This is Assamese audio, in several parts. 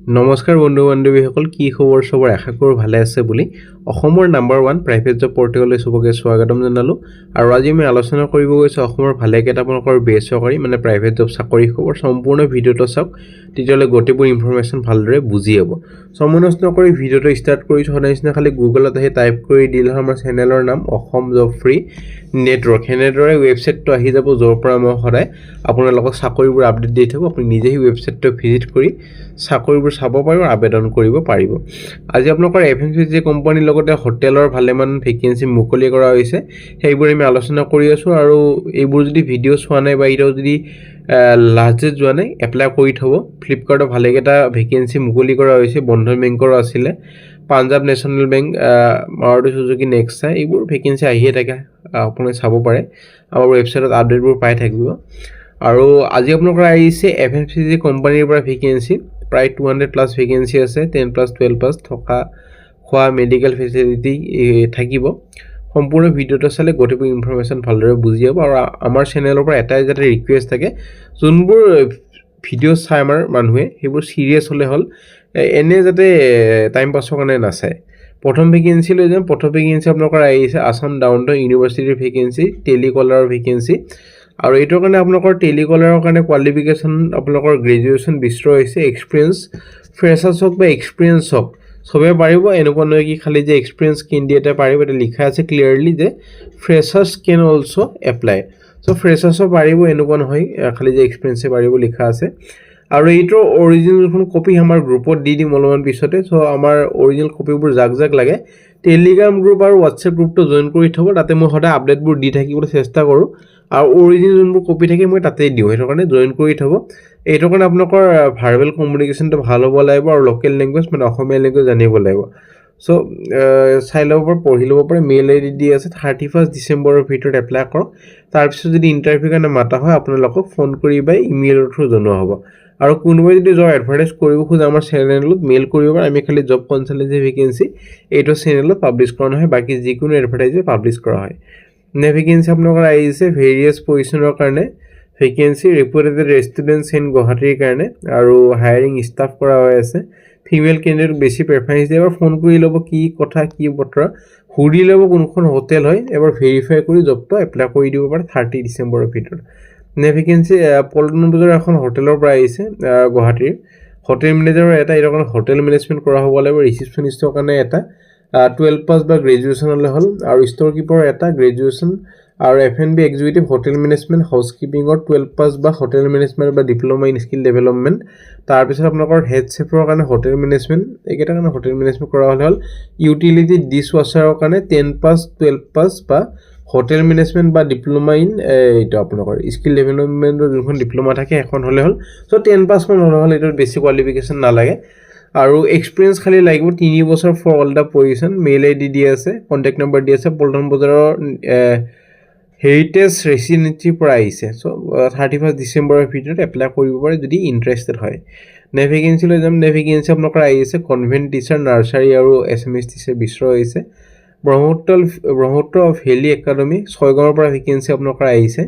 নমস্কাৰ বন্ধু বান্ধৱীসকল কি খবৰ সবৰ আশা কৰোঁ ভালে আছে বুলি অসমৰ নাম্বাৰ 1 প্ৰাইভেট জব পৰ্টেললৈ সবকে স্বাগতম জনালোঁ আৰু আজি আমি আলোচনা কৰিব গৈছো অসমৰ ভালে কেইটামানৰ বেচৰকাৰী মানে প্ৰাইভেট জব চাকৰি খবৰ সম্পূৰ্ণ ভিডিঅটো চাওক তেতিয়ালে গোটেইবোৰ ইনফৰমেশন ভালদৰে বুজি হ'ব সময় নষ্ট নকৰি ভিডিঅটো ষ্টাৰ্ট কৰিছো সদায়না খালি গুগলত আহি টাইপ কৰি দিলে আমাৰ চেনেলৰ নাম অসম জব ফ্ৰী নেটৱৰ্ক হেনেদৰে ৱেবছাইটটো আহি যাব যৰ পৰা মই সদায় আপোনালোকক চাকৰিবোৰ আপডেট দি থাকো আপুনি নিজেই ৱেবছাইটটো ভিজিট কৰি চাকৰিবোৰ চাব পাৰিব আবেদন কৰিব পাৰিব আজি আপোনালোকৰ এফএমসিজি কোম্পানীৰ লগতে হোটেলৰ ভালেমান ভেকেন্সি মুকলি কৰা হৈছে সেইবোৰ আমি আলোচনা কৰি আছো আৰু এইবোৰ যদি ভিডিঅ চোৱা নাই বা ইটো যদি লাষ্ট ডেট যোৱা নাই এপ্লাই কৰি থব ফ্লিপকাৰ্টৰ ভালেকেটা ভেকেন্সি মুকলি কৰা হৈছে বন্ধন বেংকৰ আছিল Punjab national bank Maruti Suzuki Nexa এইবোৰ ভেকেন্সি আহিয়ে থাকে আপুনি চাব পাৰে আমাৰ ৱেবছাইটত আপডেটবোৰ পাই থাকিব আৰু আজি আপোনালোকৰ আহিছে এফএমসিজি কোম্পানীৰ পৰা ভেকেন্সি প্ৰায় 200 প্লাস ভেকেন্সি আছে 10 প্লাস 12 প্লাস থকা খোৱা মেডিকেল ফেসিলিটি থাকিব সম্পূৰ্ণ ভিডিঅটো চালে গোটেইবোৰ ইনফৰমেশন ভালদৰে বুজি যাব আৰু আমাৰ চেনেলৰ পৰা এটাই যাতে ৰিকুৱেষ্ট থাকে যোনবোৰ ভিডিঅ চাই আমাৰ মানুহে সেইবোৰ সিৰিয়াছ হলে হল এনে যাতে টাইম পাছৰ কাৰণে নাচায় প্ৰথম ভেকেন্সি লৈ যাম প্ৰথম ভেকেন্সি আপোনালোকৰ আহিছে আসাম ডাউনটাউন ইউনিভাৰ্চিটিৰ ভেকেন্সি টেলিকলাৰৰ ভেকেন্সি আৰু এইটোৰ কাৰণে আপোনালোকৰ টেলিকলাৰৰ কাৰণে কোৱালিফিকেশন আপোনালোকৰ গ্ৰেজুৱেচন বিস্তৰ হৈছে এক্সপেৰিয়েন্স ফ্ৰেছাৰ্ছ হক বা এক্সপেৰিয়েন্স হক সবে পাৰিব এনেকুৱা নহয় কি খালি যে এক্সপেৰিয়েন্স কেণ্ডিডেটে পাৰিব এটা লিখা আছে ক্লিয়াৰলি যে ফ্ৰেছাৰ্ছ কেন অলসো এপ্লাই সো ফ্ৰেছাৰ্ছও পাৰিব এনেকুৱা নহয় খালি যে এক্সপেৰিয়েন্সে পাৰিব লিখা আছে আৰু এইটো অৰিজিনেলখন কপি আমাৰ গ্ৰুপত দি দিম অলপমান পিছতে সো আমাৰ অৰিজিনেল কপিবোৰ জাক লাগে টেলিগ্ৰাম গ্ৰুপ আৰু হোৱাটছএপ গ্ৰুপটো জয়েন কৰি থব তাতে মই সদায় আপডেটবোৰ দি থাকিবলৈ চেষ্টা কৰোঁ আৰু অৰিজিনেল যোনবোৰ কপি থাকে মই তাতেই দিওঁ সেইটো কাৰণে জয়েন কৰি থব এইটো কাৰণে আপোনালোকৰ ভাৰ্বেল কমিউনিকেশ্যনটো ভাল হ'ব লাগিব আৰু লোকেল ল্যাঙ্গুৱেজ মানে অসমীয়া ল্যাঙ্গুৱেজ জানিব লাগিব সো চাই ল'ব পাৰে পঢ়ি ল'ব পাৰে মেইল আইডি দি আছে 31 ডিসেম্বৰৰ ভিতৰত এপ্লাই কৰক তাৰ পিছত যদি ইন্টাৰভিউ কাৰণে মাতা হয় আপোনালোকক ফোন কৰি বা ইমেইলৰ থ্ৰু জনোৱা হ'ব আৰু কোনোবাই যদি জব এডভাৰটাইজ কৰিব খোজে আমাৰ চেনেলত মেইল কৰিব পাৰে আমি খালি জব কনসালটেন্সি ভেকেন্সি এইটো চেনেলত পাবলিশ কৰা নহয় বাকি যিকোনো এডভাৰটাইজে পাবলিশ কৰা হয় নে ভেকেন্সি আপোনালোকৰ আহিছে ভেৰিয়াছ পজিশনৰ কাৰণে ভেকেন্সি ৰিপোৰ্টেড ৰেষ্টুডেন্টছ ইন গুৱাহাটীৰ কাৰণে আৰু হায়াৰিং ষ্টাফ কৰা হৈ আছে ফিমেল কেণ্ডিডেট বেছি প্ৰেফাৰেন্স দিয়ে ফোন কৰি ল'ব কি কথা কি বতৰা হুৰি ল'ব কোনখন হোটেল হয় এবাৰ ভেৰিফাই কৰি জবটো এপ্লাই কৰি দিব পাৰে 30 ডিসেম্বৰৰ ভিতৰত নে ভেকেন্সি পল্টন বজাৰ এখন হোটেলৰ পৰা আহিছে গুৱাহাটীৰ হোটেল মেনেজাৰৰ এটা এৰকম হোটেল মেনেজমেন্ট কৰা হ'ব লাগিব ৰিসেপশনিষ্টৰ কাৰণে এটা 12 পাস বা গ্ৰেজুৱেচন হলে হল আৰু ষ্টৰ কিপাৰ এটা গ্ৰেজুৱেচন আৰু এফএনবি এক্সিকিউটিভ হোটেল মেনেজমেন্ট হাউসকিপিংৰ 12 পাস বা হোটেল মেনেজমেন্ট বা ডিপ্লোমা ইন স্কিল ডেভেলপমেন্ট তাৰ পিছত আপোনালোকৰ হেড চেফৰ কাৰণে হোটেল মেনেজমেন্ট এইকেইটা কাৰণে হোটেল মেনেজমেন্ট কৰা হল ইউটিলিটি ডিশ ৱাছাৰৰ কাৰণে 10 পাস 12 পাস বা হোটেল মেনেজমেন্ট বা ডিপ্লোমা ইন এইটো আপোনালোকৰ স্কিল ডেভেলপমেন্টৰ যোনখন ডিপ্লোমা থাকে এখন হলে হল সো 10 পাস মান হলে হল এটো বেছি কোৱালিফিকেশন নালাগে আৰু এক্সপেৰিয়েন্স খালি লাগিব 3 বছৰ for all the position mail ID দি আছে কন্টাক্ট নম্বৰ দি আছে পল্টন বজাৰৰ হেৰিটেজ ৰেসিডেন্সি পৰা আহিছে সো 31 ডিসেম্বৰৰ ভিতৰত এপ্লাই কৰিব পাৰে যদি ইন্টাৰেস্টেড হয় নে ভেকেন্সি লৈ যাম নে ভেকেন্সি আপোনালোকৰ আহিছে কনভেন্ট টিচাৰ নাৰ্সাৰী আৰু এছএমএছ টিচাৰ বিস্তৰ হৈছে ব্ৰহ্মপুত্ৰ ভেলি একাডেমি 6 গাঁৱৰ পৰা ভেকেন্সি আপোনালোকৰ আহিছে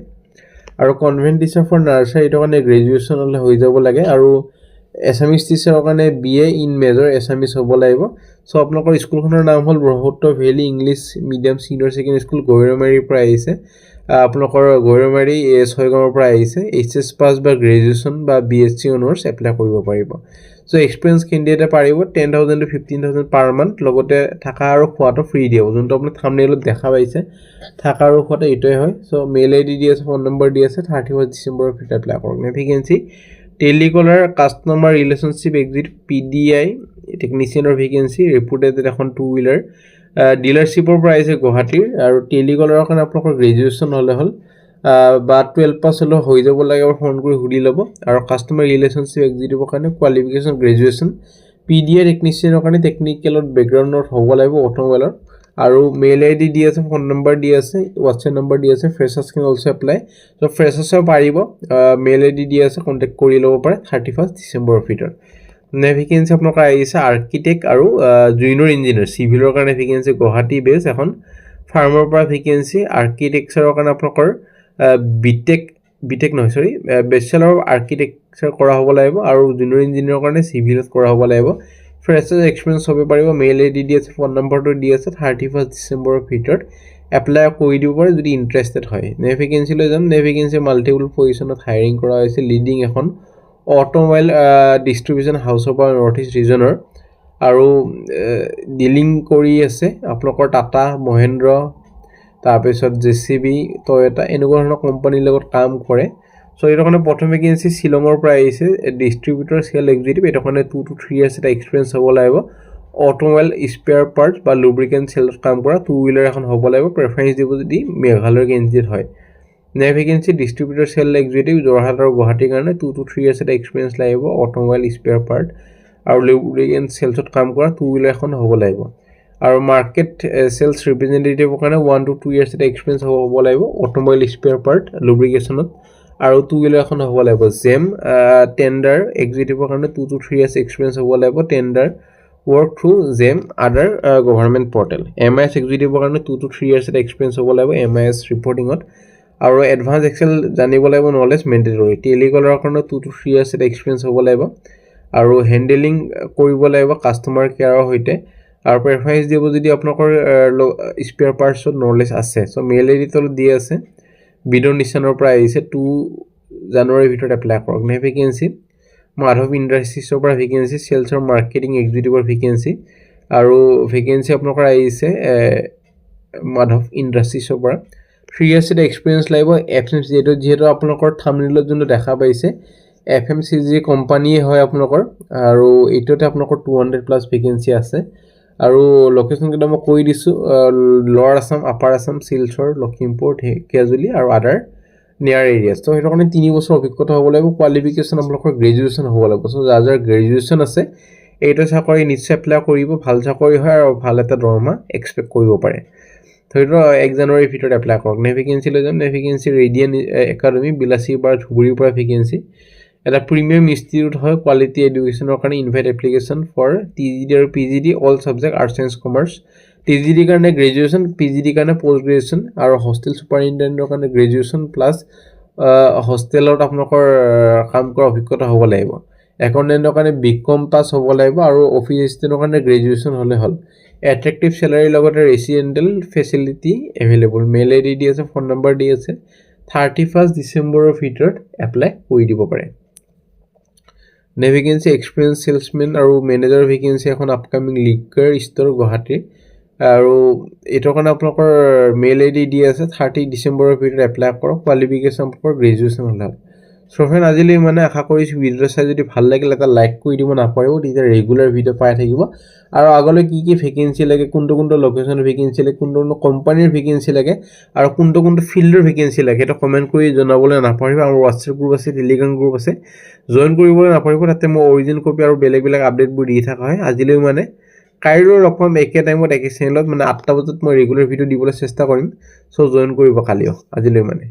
আৰু কনভেন্ট টিচাৰ ফৰ নাৰ্সাৰী এটো কাৰণে গ্ৰেজুৱেচন হলে হৈ যাব লাগে আৰু এছএমএছ টিচাৰৰ কাৰণে বিএ ইন মেজৰ এছএমএছ হ'ব লাগিব সো আপোনালোকৰ স্কুলখনৰ নাম হ'ল Brahmaputra valley English medium senior secondary school গৈৰমাৰীৰ পৰা আহিছে আপোনালোকৰ গৈৰমাৰী 6 গাঁৱৰ পৰা আহিছে এইচএছ পাস বা গ্ৰেজুৱেচন বা বিএসসি অনাৰ্স এপ্লাই কৰিব পাৰিব সো এক্সপেৰিয়েন্স কেণ্ডিডেটে পাৰিব 10000 to 15000 পাৰ মান্থ লগতে থাকা আৰু খোৱাটো ফ্ৰী দিব যোনটো আপুনি থাম্বনেইলত দেখা পাইছে থাকা আৰু খোৱাটো এইটোই হয় সো মেইল আইডি দি আছে ফোন নম্বৰ দি আছে 31 ডিসেম্বৰৰ ভিতৰত এপ্লাই কৰক নে vacancy telecaller customer relationship exit PDI টেকনিচিয়ানৰ ভেকেন্সি ৰিপোৰ্টেড এখন 2 হুইলাৰ ডিলাৰশিপৰ পৰা আহিছে গুৱাহাটীৰ আৰু টেলিকলাৰৰ কাৰণে আপোনালোকৰ গ্ৰেজুৱেচন হলে হল বা 12 পাস হলে হৈ যাব লাগে ফোন কৰি হুৰি ল'ব আৰু কাস্টমাৰ ৰিলেশনশিপ এক্সিকিউটিভৰ কাৰণে কোৱালিফিকেশন গ্ৰেজুৱেচন পিডিআই টেকনিচিয়ানৰ কাৰণে টেকনিকেলত বেকগ্ৰাউণ্ডত হ'ব লাগিব অটোমোবাইলৰ আৰু মেইল আইডি দি আছে ফোন নম্বৰ দি আছে হোৱাটছএপ নম্বৰ দি আছে ফ্ৰেছাৰ্ছ কেন অলসো এপ্লাই সো ফ্ৰেছাৰ্ছও পাৰিব মেইল আইডি দি আছে কন্টাক্ট কৰি ল'ব পাৰে 31 ডিসেম্বৰৰ ভিতৰত নে ভেকেন্সি আপোনালোকৰ আহিছে আৰ্কিটেক্ট আৰু জুনিয়ৰ ইঞ্জিনিয়াৰ সিভিলৰ কাৰণে ভেকেন্সি গুৱাহাটী বেছ এখন ফাৰ্মৰ পৰা ভেকেন্সি আৰ্কিটেকচাৰৰ কাৰণে আপোনালোকৰ বিটেক বিটেক নহয় সৰি বেচেলৰ অফ আৰ্কিটেকচাৰ কৰা হ'ব লাগিব আৰু জুনিয়ৰ ইঞ্জিনিয়াৰৰ কাৰণে চিভিলত কৰা হ'ব লাগিব ফ্ৰেছাৰ এক্সপিৰিয়েঞ্চ হ'ব পাৰিব মেইল আইডি দি আছে ফোন নম্বৰটো দি আছে 31 ডিচেম্বৰৰ ভিতৰত এপ্লাই কৰি দিব পাৰে যদি ইণ্টাৰেষ্টেড হয় নে ভেকেঞ্চি লৈ যাম নে ভেকেঞ্চি মাল্টিপল পজিশ্যনত হায়াৰিং কৰা হৈছে লিডিং এখন অটোমোবাইল ডিষ্ট্ৰিবিউশ্যন হাউচৰ পৰা নৰ্থ ইষ্ট ৰিজনৰ আৰু ডিলিং কৰি আছে আপোনালোকৰ টাটা মহেন্দ্ৰ তাৰপিছত জেচিবি টয়োটা এনেকুৱা ধৰণৰ কোম্পানীৰ লগত কাম কৰে সো এইটো কাৰণে প্ৰথম ভেকেঞ্চি শিলঙৰ পৰা আহিছে ডিষ্ট্ৰিবিউটৰ সেল এক্সিকিউটিভ এইটো কাৰণে 2 to 3 ইয়াৰ্ছ এটা এক্সপিৰিয়েঞ্চ হ'ব লাগিব অটোমোবাইল স্পেয়াৰ পাৰ্টছ বা লুব্ৰিকেণ্ট সেলত কাম কৰা 2-wheeler এখন হ'ব লাগিব প্ৰেফাৰেন্স দিব যদি মেঘালয়ৰ কেণ্ডিডেট হয় নে vacancy distributor sale executive Jorhat আৰু গুৱাহাটীৰ কাৰণে 2 to 3 ইয়াৰ্ছ এটা এক্সপিৰিয়েঞ্চ লাগিব অটোমোবাইল স্পেয়াৰ পাৰ্ট আৰু লুব্ৰিকেণ্ট সেলছত কাম কৰা 2-wheeler এখন হ'ব লাগিব আৰু মাৰ্কেট সেলছ ৰিপ্ৰেজেন্টেটিভৰ কাৰণে 1 to 2 ইয়াৰ্ছ এটা এক্সপিৰিয়েঞ্চ হ'ব লাগিব অটোমোবাইল স্পেয়াৰ পাৰ্ট লুব্ৰিকেশ্যনত আৰু 2-wheeler এখন হ'ব লাগিব জেম টেণ্ডাৰ এক্সিকিউটিভৰ কাৰণে 2 to 3 ইয়াৰ্ছ এক্সপিৰিয়েঞ্চ হ'ব লাগিব tender work through ZEM other government portal MIS executive কাৰণে 2 to 3 years এটা এক্সপিৰিয়েঞ্চ হ'ব লাগিব MIS ৰিপৰ্টিঙত আৰু এডভান্স এক্সেল জানিব লাগিব নলেজ মেণ্ডেটৰী টেলিকলাৰৰ কাৰণে 2 to 3 years এটা এক্সপিৰিয়েঞ্চ হ'ব লাগিব আৰু হেণ্ডেলিং কৰিব লাগিব কাষ্টমাৰ কেয়াৰৰ সৈতে আৰু প্ৰেফাৰেন্স দিব যদি আপোনালোকৰ স্পেয়াৰ পাৰ্টছত নলেজ আছে সো মেইল আইডি তলত দি আছে বিডৰ নিচানৰ পৰা আহিছে 2 জানুৱাৰীৰ ভিতৰত এপ্লাই কৰক নে ভেকেঞ্চি মাধৱ ইণ্ডাষ্ট্ৰিজৰ পৰা ভেকেঞ্চি সেলছৰ মাৰ্কেটিং এক্সিকিউটিভৰ ভেকেঞ্চি আৰু ভেকেঞ্চি আপোনালোকৰ আহিছে মাধৱ ইণ্ডাষ্ট্ৰিজৰ পৰা 3 ইয়াৰ্ছ এটা এক্সপিৰিয়েঞ্চ লাগিব FMCG যিহেতু আপোনালোকৰ থাম্বনেইলত যোনটো দেখা পাইছে FMCG কোম্পানীয়ে হয় আপোনালোকৰ আৰু এইটোতে আপোনালোকৰ 200+ ভেকেঞ্চি আছে আৰু লোকেশ্যন কেইটা মই কৈ দিছোঁ লৱাৰ আছাম আপাৰ আছাম শিলচৰ লখিমপুৰ ঢেকিয়াজুলি আৰু আদাৰ নিয়াৰ এৰিয়াছ তো সেইটো কাৰণে 3 বছৰ অভিজ্ঞতা হ'ব লাগিব কোৱালিফিকেশ্যন আপোনালোকৰ গ্ৰেজুৱেশ্যন হ'ব লাগিব সো যাৰ গ্ৰেজুৱেশ্যন আছে এইটো চাকৰি নিশ্চয় এপ্লাই কৰিব ভাল চাকৰি হয় আৰু ভাল এটা দৰমহা এক্সপেক্ট কৰিব পাৰে ধৰি লওক 1 জানুৱাৰীৰ ভিতৰত এপ্লাই কৰক নে ভেকেঞ্চি লৈ যাম নে ভেকেঞ্চি ৰেডিয়ান একাডেমি বিলাসীৰ পৰা ধুবুৰীৰ পৰা ভেকেঞ্চি এটা প্ৰিমিয়াম ইনষ্টিটিউট হয় কোৱালিটি এডুকেশ্যনৰ কাৰণে ইনভাইট এপ্লিকেশ্যন ফৰ TGD আৰু PGD all subject arts and commerce TGD কাৰণে গ্ৰেজুৱেশ্যন PGD কাৰণে পোষ্ট গ্ৰেজুৱেশ্যন আৰু হোষ্টেল ছুপাৰিনটেণ্ডেণ্টৰ কাৰণে গ্ৰেজুৱেশ্যন প্লাছ হোষ্টেলত আপোনালোকৰ কাম কৰা অভিজ্ঞতা হ'ব লাগিব একাউণ্টেণ্টৰ কাৰণে BCom পাছ হ'ব লাগিব আৰু অফিচ এছিষ্টেণ্টৰ কাৰণে গ্ৰেজুৱেশ্যন হ'লে হ'ল এট্ৰেক্টিভ চেলাৰীৰ লগতে residential facility available mail ID দি আছে ফোন নম্বৰ দি আছে 31 ডিচেম্বৰৰ ভিতৰত এপ্লাই কৰি দিব পাৰে নে ভেকেঞ্চি এক্সপিৰিয়েঞ্চ সেলছমেন আৰু মেনেজাৰ ভেকেঞ্চি এখন আপকামিং লিকাৰ ষ্ট'ৰ গুৱাহাটী আৰু এইটোৰ কাৰণে আপোনালোকৰ মেইল আইডি দি আছে 30 ডিচেম্বৰৰ ভিতৰত এপ্লাই কৰক কোৱালিফিকেশ্যন আপোনালোকৰ গ্ৰেজুৱেশ্যন হ'লে সো ফ্ৰেণ্ড আজিলৈ মানে আশা কৰিছোঁ ভিডিঅ' চাই যদি ভাল লাগিল এটা লাইক কৰি দিব নাপাৰিব তেতিয়া ৰেগুলাৰ ভিডিঅ' পাই থাকিব আৰু আগলৈ কি ভেকেঞ্চি লাগে কোনটো লোকেশ্যনৰ ভেকেঞ্চি লাগে কোনটো কোম্পানীৰ ভেকেঞ্চি লাগে আৰু কোনটো ফিল্ডৰ ভেকেঞ্চি লাগে এটা কমেণ্ট কৰি জনাবলৈ নাপাৰিব আৰু হোৱাটছএপ গ্ৰুপ আছে টেলিগ্ৰাম গ্ৰুপ আছে জইন কৰিবলৈ নাপাৰিব তাতে মই অৰিজিনেল কপি আৰু বেলেগ আপডেটবোৰ দি থকা হয় আজিলৈ মানে কাইলৈ লগ পাম একে টাইমত একে চেনেলত মানে 8টা বজাত মই ৰেগুলাৰ ভিডিঅ' দিবলৈ চেষ্টা কৰিম সো জইন কৰিব কালিও আজিলৈ মানে